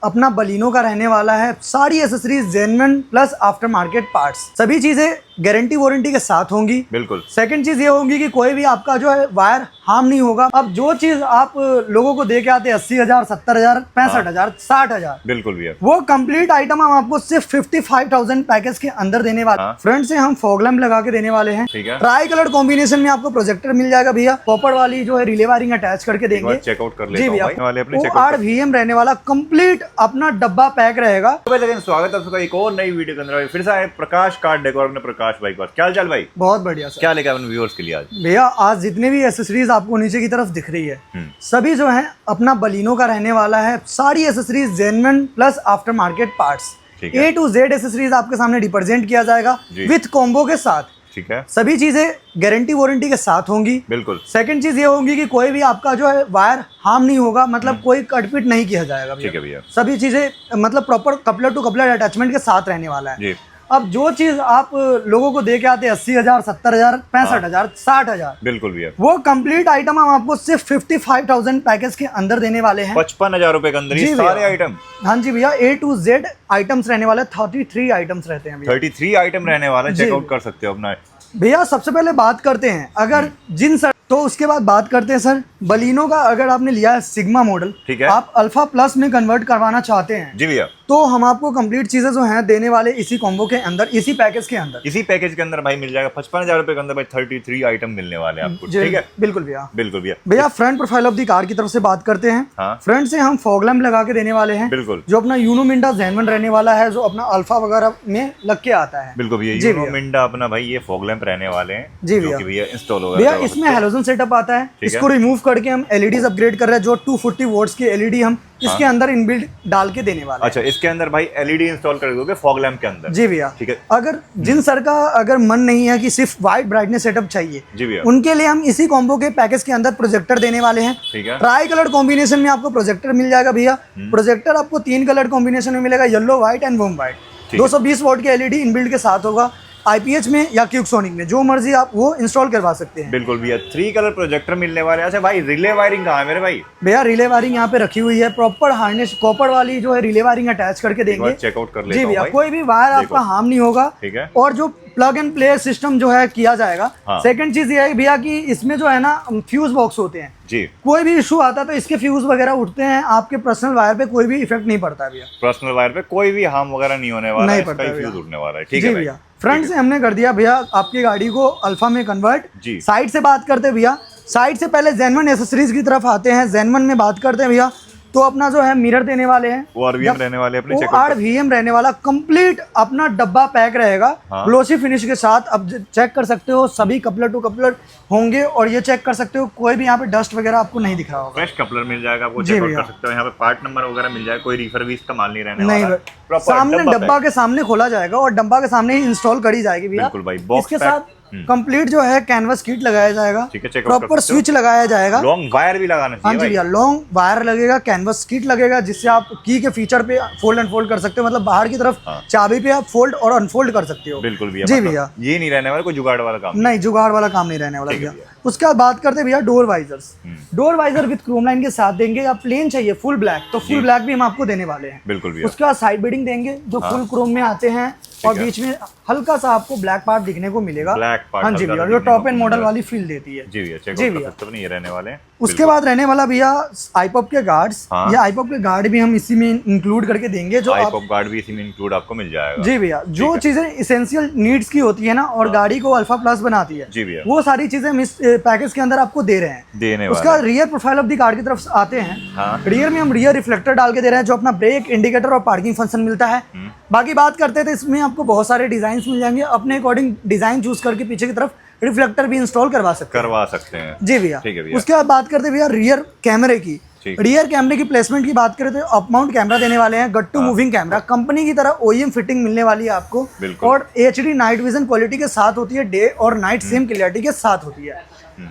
अपना बलिनो का रहने वाला है। सारी accessories genuine plus after market parts, सभी चीजें गारंटी वारंटी के साथ होंगी। बिल्कुल। सेकंड चीज ये होगी कि कोई भी आपका जो है वायर हार्म नहीं होगा। अब जो चीज आप लोगों को दे के आते हैं 80,000, 70,000, 65,000, 60,000, बिल्कुल भैया, वो कंप्लीट आइटम हम आपको सिर्फ 55,000 पैकेज के अंदर देने वाले। फ्रंट से हम फॉग लैंप लगा के देने वाले हैं। ट्राई कलर कॉम्बिनेशन में आपको प्रोजेक्टर मिल जाएगा भैया। कॉपर वाली जो है रिले वायरिंग अटैच करके देंगे। चेकआउट कर जी भैया, ORVM रहने वाला कंप्लीट अपना डब्बा पैक रहेगा। लेकिन स्वागत है आपका एक और नई वीडियो के अंदर। फिर से आए प्रकाश कार डेकोर में प्रकाश भाई पास। क्या हाल भाई? बहुत बढ़िया सर। क्या लेके अपने व्यूअर्स के लिए आज? भैया आज जितने भी एसेसरीज आपको नीचे की तरफ दिख रही है सभी जो है अपना बलिनो का रहने वाला है। सारी accessories genuine plus after market parts, A to Z accessories आपके सामने रिप्रेजेंट किया जाएगा विथ कॉम्बो के साथ। ठीक है, सभी चीजें गारंटी वारंटी के साथ होंगी। बिल्कुल। सेकंड चीज ये होगी कि कोई भी आपका जो है वायर हार्म नहीं होगा, मतलब कोई कटपिट नहीं किया जाएगा। ठीक है भैया, सभी चीजें मतलब proper coupler to coupler attachment के साथ रहने वाला है जी। अब जो चीज आप लोगों को दे के आते हैं 80,000, 70,000, 65,000, 60,000, बिल्कुल भैया, वो कंप्लीट आइटम हम आपको सिर्फ 55,000 पैकेज के अंदर देने वाले हैं। 55,000 रुपए के अंदर ये सारे आइटम। हाँ जी भैया, A to Z आइटम्स रहने वाले। 33 आइटम्स रहते हैं भैया। 33 आइटम रहने वाले, चेकआउट कर सकते हो अपना भैया। सबसे पहले बात करते हैं अगर जिन सर, तो उसके बाद बात करते हैं सर बलिनो का। अगर आपने लिया है सिग्मा मॉडल, ठीक है, आप अल्फा प्लस में कन्वर्ट करवाना चाहते हैं जी भैया, तो हम आपको कंप्लीट चीजें जो हैं देने वाले इसी कॉम्बो के अंदर, इसी पैकेज के अंदर। इसी पैकेज के अंदर भाई मिल जाएगा 55,000 रुपए के अंदर भाई 33 आइटम मिलने वाले हैं आपको। ठीक है, बिल्कुल भैया, बिल्कुल भैया। भैया front profile of the car की तरफ से बात करते हैं। फ्रंट से हम फॉग लैंप लगा के देने वाले हैं। बिल्कुल, जो अपना यूनो मिंडा जेन्युइन रहने वाला है, जो अपना अल्फा वगैरह में लग के आता है। बिल्कुल भैया, यूनो मिंडा अपना भाई ये फॉग लैंप रहने वाले हैं जी भैया। इंस्टॉल होगा भैया। इसमें हेलोजन सेटअप आता है, इसको रिमूव करके हम LEDs अपग्रेड कर रहे हैं। जो 240 वोल्ट्स की LED हम इसके अंदर इनबिल्ट डाल के देने वाले हैं। अच्छा, इसके अंदर भाई LED इंस्टॉल कर दोगे फॉग लैंप के अंदर? जी भैया, ठीक है। अगर जिन सर का अगर मन नहीं है कि सिर्फ वाइट ब्राइटनेस सेटअप चाहिए जी भैया, उनके लिए हम इसी कॉम्बो के पैकेज के अंदर प्रोजेक्टर देने वाले हैं। ठीक है, ट्राई कलर कॉम्बिनेशन में आपको प्रोजेक्टर मिल जाएगा भैया। प्रोजेक्टर आपको 3 कलर कॉम्बिनेशन में मिलेगा, yellow, white and warm white. 220 volt की LED इनबिल्ट के साथ होगा। IPH में या क्यूबसोनिक में जो मर्जी आप वो इंस्टॉल करवा सकते हैं। बिल्कुल भैया, 3 कलर प्रोजेक्टर मिलने वाले हैं। अच्छा भाई, रिले वायरिंग कहाँ है मेरे भाई? भैया रिले वायरिंग यहाँ पे रखी हुई है, प्रॉपर हार्नेस कॉपर वाली जो है रिले वायरिंग अटैच करके देंगे। चेकआउट कर लेता हूं जी भैया, कोई भी वायर आपका हार्म नहीं होगा। ठीक है, और जो प्लग एंड प्ले सिस्टम जो है किया जाएगा। सेकंड चीज ये है भैया कि इसमें जो है ना फ्यूज बॉक्स होते हैं जी। कोई भी इशू आता है तो इसके फ्यूज वगैरह उठते हैं, आपके पर्सनल वायर पे कोई भी इफेक्ट नहीं पड़ता है भैया। पर्सनल वायर पे कोई भी हार्म वगैरह नहीं होने वाला, नहीं पड़ता, फ्यूज उठने वाला है। ठीक है भैया। फ्रंट से हमने कर दिया भैया आपकी गाड़ी को अल्फा में कन्वर्ट जी। साइड से बात करते हैं भैया, साइड से पहले जेन्युइन एसेसरीज की तरफ आते हैं। जेन्युइन में बात करते हैं भैया, तो अपना जो है मिरर देने वाले हैं, ORVM रहने वाले अपने। ORVM रहने वाला कंप्लीट अपना डब्बा पैक रहेगा ग्लोसी फिनिश के साथ। अब चेक कर सकते हो सभी कपलर टू कपलर होंगे, और ये चेक कर सकते हो कोई भी यहाँ पे डस्ट वगैरह आपको नहीं दिख रहा होगा। फ्रेश कपलर मिल जाएगा आपको, चेक कर सकते हो। यहाँ पे पार्ट नंबर वगैरह मिल जाएगा, कोई रिफर्बिश का माल नहीं रहने वाला। सामने डब्बा के सामने खोला जाएगा और डब्बा के सामने ही इंस्टॉल करी जाएगी भैया। बिल्कुल भाई, इसके साथ कंप्लीट जो है कैनवस किट लगाया जाएगा। ठीक है, प्रॉपर स्विच लगाया जाएगा। लॉन्ग वायर भी लगाना चाहिए। हाँ जी भैया, लॉन्ग वायर लगेगा, कैनवस किट लगेगा, जिससे आप की के फीचर पे फोल्ड एंड फोल्ड कर सकते हो। मतलब बाहर की तरफ चाबी पे आप फोल्ड और अनफोल्ड कर सकते हो। बिल्कुल भैया जी भैया, ये नहीं रहने वाला कोई जुगाड़ वाला काम नहीं, जुगाड़ वाला काम नहीं रहने वाला भैया। उसके बाद बात करते हैं भैया door visors. Door visor with chrome line के साथ देंगे, या प्लेन चाहिए फुल ब्लैक तो फुल ब्लैक भी हम आपको देने वाले हैं। बिल्कुल भैया। उसके बाद साइड बीडिंग देंगे जो फुल क्रोम में आते हैं, और बीच में हल्का सा आपको ब्लैक पार्ट दिखने को मिलेगा। ब्लैक पार्ट, हाँ जी भैया, जो टॉप एंड मॉडल वाली फील देती है जी भैया। जी भैया, ये रहने वाले हैं। उसके बाद रहने वाला भैया आईपॉप के गार्ड्स। ये आईपॉप के गार्ड भी हम इसी में इंक्लूड करके देंगे, जो आईपॉप गार्ड भी इसी में इंक्लूड आपको मिल जाएगा जी भैया। जो चीजें इसेंशियल नीड्स की होती है ना, और गाड़ी को अल्फा प्लस बनाती है जी भैया, वो सारी चीजें हम इस पैकेज के अंदर आपको दे रहे हैं। उसका rear profile of the car की तरफ आते हैं। रियर में हम रियर रिफ्लेक्टर डाल के दे रहे हैं, जो अपना ब्रेक, इंडिकेटर और पार्किंग फंक्शन मिलता है। बाकी बात करते थे, इसमें आपको बहुत सारे डिजाइन मिल जाएंगे, अपने अकॉर्डिंग डिजाइन चूज करके पीछे की तरफ रिफ्लेक्टर भी इंस्टॉल करवा सकते हैं जी भैया। उसके बाद बात करते हैं भैया रियर कैमरे की। रियर कैमरे की प्लेसमेंट की बात करें तो अप माउंट कैमरा देने वाले हैं, गट टू मूविंग कैमरा, कंपनी की तरह OEM फिटिंग मिलने वाली है आपको, और HD नाइट विजन क्वालिटी के साथ होती है, डे और नाइट सेम क्लियरिटी के साथ होती है।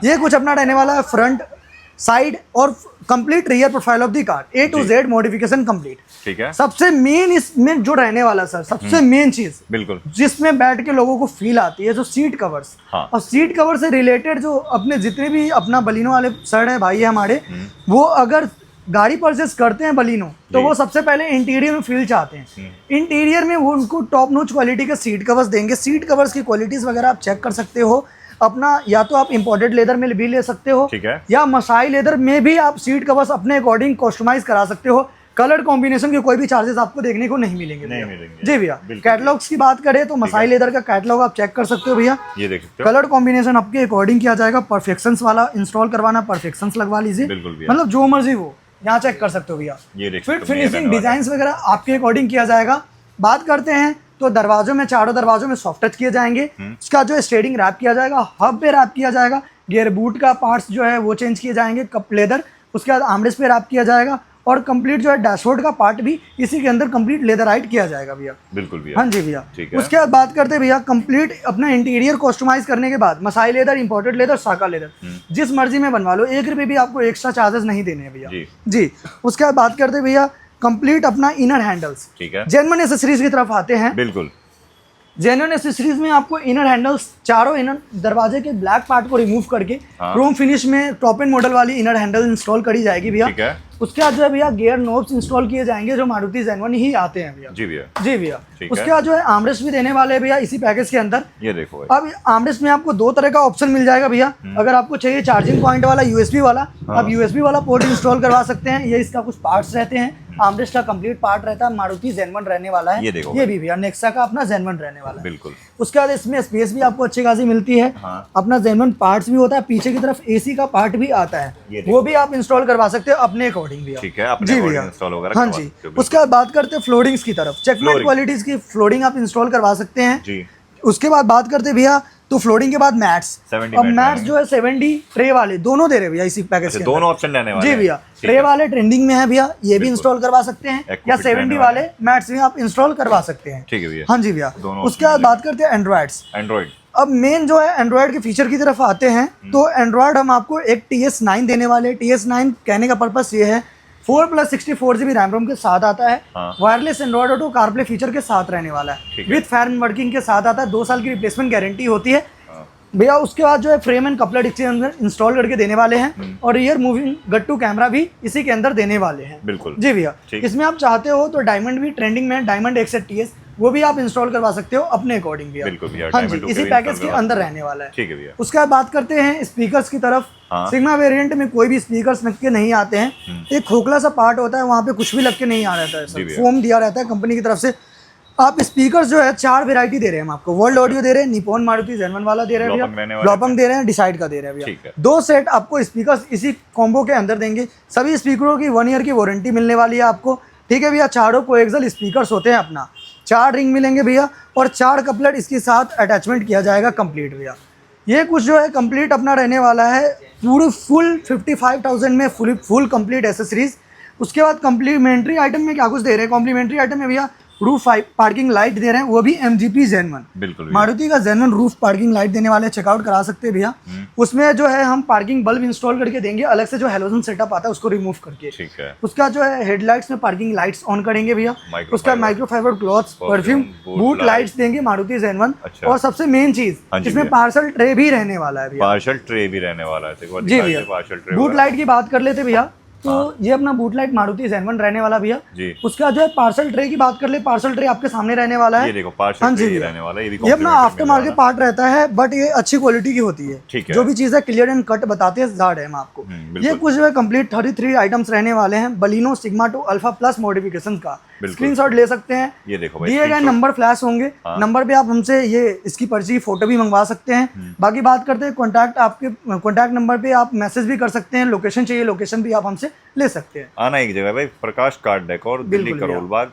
ये कुछ अपना रहने वाला है फ्रंट, साइड और complete rear profile of the car, A to Z modification complete. ठीक है, सबसे मेन इसमें जो रहने वाला सर, सबसे मेन चीज बिल्कुल जिसमें बैठ के लोगों को फील आती है, जो सीट कवर्स। और सीट कवर से रिलेटेड जो अपने जितने भी अपना बलिनो वाले सर है भाई है हमारे, वो अगर गाड़ी परचेस करते हैं बलिनो तो वो सबसे पहले इंटीरियर में फील चाहते हैं। इंटीरियर में वो उनको टॉप नॉच क्वालिटी के सीट कवर्स देंगे। सीट कवर्स की क्वालिटीज वगैरह आप चेक कर सकते हो अपना, या तो आप इंपोर्टेड लेदर में भी ले सकते हो, ठीक है, या मसाई लेदर में भी आप सीट कवर्स अपने अकॉर्डिंग कस्टमाइज करा सकते हो। कलर कॉम्बिनेशन के कोई भी चार्जेस आपको देखने को नहीं मिलेंगे जी भैया। कैटलॉग्स की बात करें तो मसाई लेदर का कैटलॉग आप चेक कर सकते हो भैया, ये देख सकते हो। कलर कॉम्बिनेशन आपके अकॉर्डिंग किया जाएगा। परफेक्शंस वाला इंस्टॉल करवाना, परफेक्शंस लगवा लीजिए, मतलब जो मर्जी हो यहाँ चेक कर सकते हो भैया। फिट फिनिशिंग डिजाइन वगैरह आपके अकॉर्डिंग किया जाएगा। बात करते हैं तो दरवाजों में, चारों दरवाजों में सॉफ्ट टच किए जाएंगे। उसका जो है स्टेडिंग रैप किया जाएगा, हब पे रैप किया जाएगा। गियर बूट का पार्ट्स जो है वो चेंज किए जाएंगे, कप लेदर। उसके बाद आर्मरेस्ट पे रैप किया जाएगा और कंप्लीट जो है डैशबोर्ड का पार्ट भी इसी के अंदर कंप्लीट लेदराइट किया जाएगा भैया। बिल्कुल भैया, हाँ जी भैया। उसके बाद बात करते हैं भैया कंप्लीट अपना इंटीरियर कस्टमाइज करने के बाद मसाई लेदर, इंपोर्टेड लेदर, साका लेदर, जिस मर्जी में बनवा लो, 1 रुपये भी आपको एक्स्ट्रा चार्जेस नहीं देने हैं भैया जी। उसके बाद बात करते हैं भैया कंप्लीट अपना इनर हैंडल्स, ठीक है, जेन्युइन एक्सेसरीज की तरफ आते हैं। बिल्कुल, जेन्युइन एक्सेसरीज में आपको इनर हैंडल्स, चारों इनर दरवाजे के ब्लैक पार्ट को रिमूव करके क्रोम फिनिश में टॉप एंड मॉडल वाली इनर हैंडल इंस्टॉल करी जाएगी भैया। उसके बाद जो है भैया गियर नोब्स इंस्टॉल किए जाएंगे जो मारुति जेन1 ही आते हैं भैया। जी भैया, जी भैया। उसके बाद जो है आर्मरेस्ट भी देने वाले हैं भैया इसी पैकेज के अंदर। ये देखो अब आर्मरेस्ट में आपको 2 तरह का ऑप्शन मिल जाएगा भैया। अगर आपको चाहिए चार्जिंग पॉइंट वाला यूएसबी वाला, आप यूएसबी वाला पोर्ट इंस्टॉल करवा सकते हैं। ये इसका कुछ पार्ट्स रहते हैं, आर्मरेस्ट का कंप्लीट पार्ट रहता है, मारुति जेन1 रहने वाला है। ये भी भैया नेक्सा का अपना जेन1 रहने वाला है। बिल्कुल। उसके बाद इसमें स्पेस भी आपको अच्छी खासी मिलती है। अपना जेन1 पार्ट्स भी होता है, पीछे की तरफ एसी का पार्ट भी आता है, वो भी आप इंस्टॉल करवा सकते हो अपने अकॉर्डिंग भैया। ठीक है, जी भैया। हाँ जी। उसके बाद बात करते हैं फ्लोरिंग्स की तरफ। चेकमेट क्वालिटीज की फ्लोरिंग आप इंस्टॉल करवा सकते हैं जी। उसके बाद बात करते हैं भैया तो फ्लोरिंग के बाद मैट्स। अब मैट्स जो है 70 ट्रे वाले दोनों दे रहे भैया इसी पैकेज के, दोनों ऑप्शन लेने वाले जी भैया। ट्रे वाले ट्रेंडिंग में है भैया, ये भी इंस्टॉल करवा सकते हैं, या 70 वाले मैट्स भी आप इंस्टॉल करवा सकते हैं। ठीक है भैया। हाँ जी भैया। उसके बाद बात करते हैं एंड्रॉइड। अब मेन जो है एंड्रॉइड के फीचर की तरफ आते हैं तो एंड्रॉइड हम आपको एक TS9 देने वाले। TS9 कहने का पर्पस ये है 4+64 GB रैम रोम के साथ आता है। Wireless Android auto CarPlay feature के साथ रहने वाला है, विद फैन वर्किंग के साथ आता है। 2 साल की रिप्लेसमेंट गारंटी होती है भैया। उसके बाद जो है फ्रेम एंड कपलेट इसके अंदर इंस्टॉल करके देने वाले हैं और रियर मूविंग गट्टू कैमरा भी इसी के अंदर देने वाले हैं। बिल्कुल जी भैया। इसमें आप चाहते हो तो डायमंड भी ट्रेंडिंग में, डायमंड XZ TS वो भी आप इंस्टॉल करवा सकते हो अपने अकॉर्डिंग भैया। बिल्कुल भैया। हाँ जी, इसी पैकेज के अंदर रहने वाला है। ठीक है भैया। उसके बाद बात करते हैं स्पीकर्स की तरफ। सिग्मा वेरिएंट में कोई भी स्पीकर्स लग के नहीं आते हैं। एक खोखला सा पार्ट होता है, वहाँ पे कुछ भी लग के नहीं आ रहता है, फोम दिया रहता है कंपनी की तरफ से। आप स्पीकर्स जो है 4 वैरायटी दे रहे हैं हम आपको। वर्ल्ड ऑडियो दे रहे हैं, निप्पॉन मारुति जेन1 वाला दे रहे हैं भैया, ब्लॉपंग दे रहे हैं, डिसाइड का दे रहे हैं भैया। 2 सेट आपको स्पीकर्स इसी कॉम्बो के अंदर देंगे। सभी स्पीकरों की 1 ईयर की वारंटी मिलने वाली है आपको। ठीक है भैया। चारों कोएक्सियल स्पीकर्स होते हैं अपना, 4 रिंग मिलेंगे भैया और 4 कपलेट इसके साथ अटैचमेंट किया जाएगा कंप्लीट भैया। ये कुछ जो है कंप्लीट अपना रहने वाला है पूरे फुल 55,000 में फुल कंप्लीट एसेसरीज। उसके बाद कम्प्लीमेंट्री आइटम में क्या कुछ दे रहे हैं? कॉम्प्लीमेंट्री आइटम में भैया रूफ पार्किंग लाइट दे रहे हैं, वो भी MGP जेन1। बिल्कुल मारुति का जेन1 रूफ पार्किंग लाइट देने वाले, चेकआउट करा सकते हैं भैया। उसमें जो है हम पार्किंग बल्ब इंस्टॉल करके देंगे, अलग से जो हेलोजन सेटअप आता है उसको रिमूव करके। ठीक है। उसका जो है हेडलाइट्स में पार्किंग लाइट्स ऑन करेंगे भैया। उसका microfibre clothes, perfume, boot lights देंगे मारुति जेन1। और सबसे मेन चीज इसमें पार्सल ट्रे भी रहने वाला है भैया। पार्सल ट्रे भी रहने वाला है जी भैया। बूट लाइट की बात कर लेते भैया तो ये अपना बूट लाइट मारुति जेन1 रहने वाला भैया। उसका जो है पार्सल ट्रे की बात कर ले, पार्सल ट्रे आपके सामने रहने वाला है। ये देखो पार्सल ट्रे रहने वाला है। ये अपना आफ्टर मार्केट पार्ट रहता है बट ये अच्छी क्वालिटी की होती है। ठीक है। जो भी चीज है क्लियर एंड कट बताते हैं ज़ाड है हम आपको। ये कुछ जो है कंप्लीट 33 आइटम्स रहने वाले हैं Baleno sigma 2 alpha plus modification का। स्क्रीनशॉट ले सकते हैं, ये देखो दिए गए नंबर फ्लैश होंगे। नंबर पे आप हमसे ये इसकी पर्ची फोटो भी मंगवा सकते हैं। बाकी बात करते हैं कॉन्टैक्ट, आपके कॉन्टैक्ट नंबर पे आप मैसेज भी कर सकते हैं। लोकेशन चाहिए, लोकेशन भी आप हमसे ले सकते हैं। आना एक जगह भाई, प्रकाश कार डेकोर, दिल्ली करोल बाग।